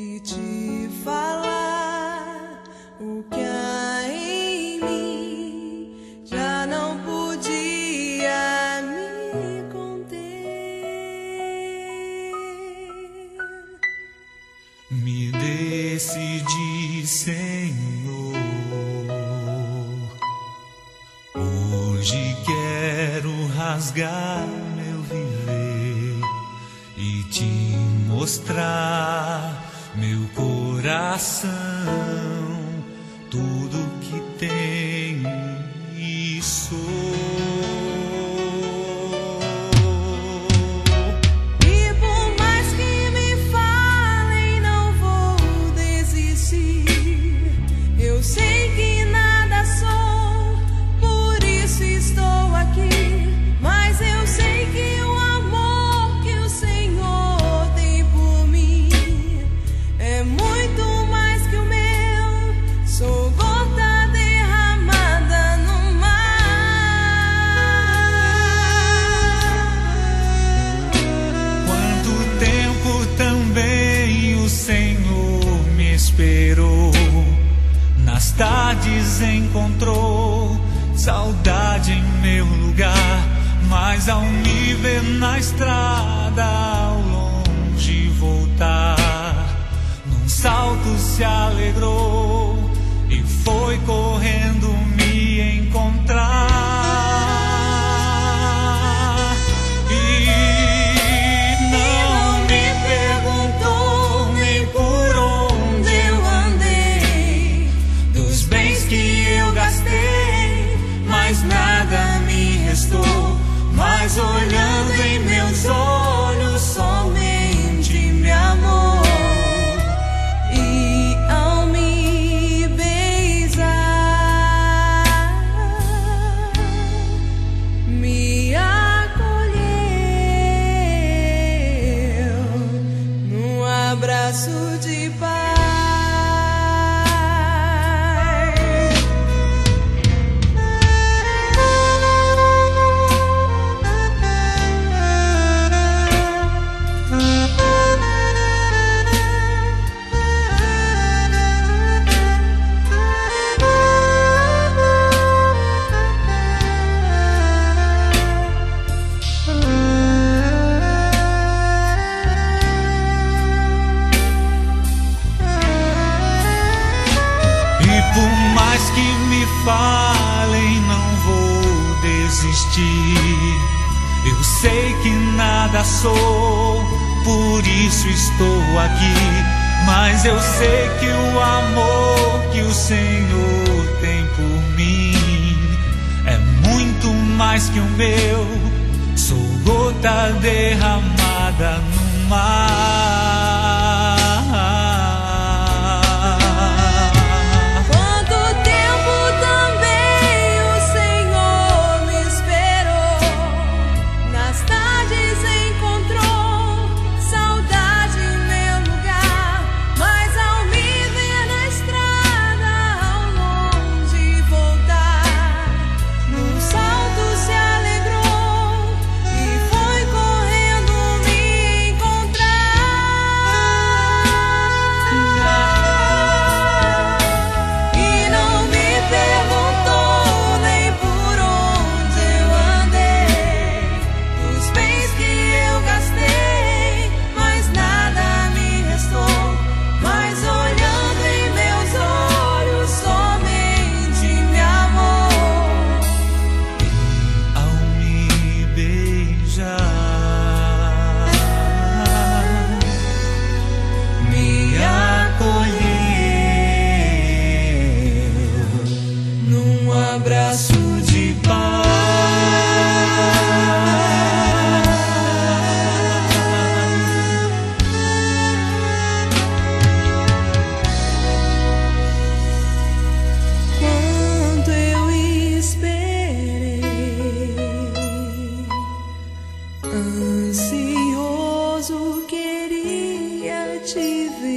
e te falar o que há em mim já não podia me conter. Me decidi, Senhor, hoje quero rasgar meu viver e te mostrar meu coração, tudo que tenho e sou. E por mais que me falem, não vou desistir. Eu sei que nada sou, por isso estou aqui. Mas eu sei que o amor que o Senhor tem por mim é muito mais que o meu. Sou gota derramada no mar. Quanto tempo também o Senhor me esperou, nas tardes encontrou saudade em meu lugar, mas ao me ver na estrada ao longe voltar, num salto se alegrou e foi correndo me encontrar. E não me perguntou nem por onde eu andei, dos bens que eu gastei, mas nada me restou. Mas olhando em meus olhos, somente me amou. E ao me beijar, me acolheu num abraço de paz. Por mais que me falem, não vou desistir. Eu sei que nada sou, por isso estou aqui. Mas eu sei que o amor que o Senhor tem por mim é muito mais que o meu. Sou gota derramada no mar. Abraço de paz. Quanto eu esperei, ansioso queria te ver.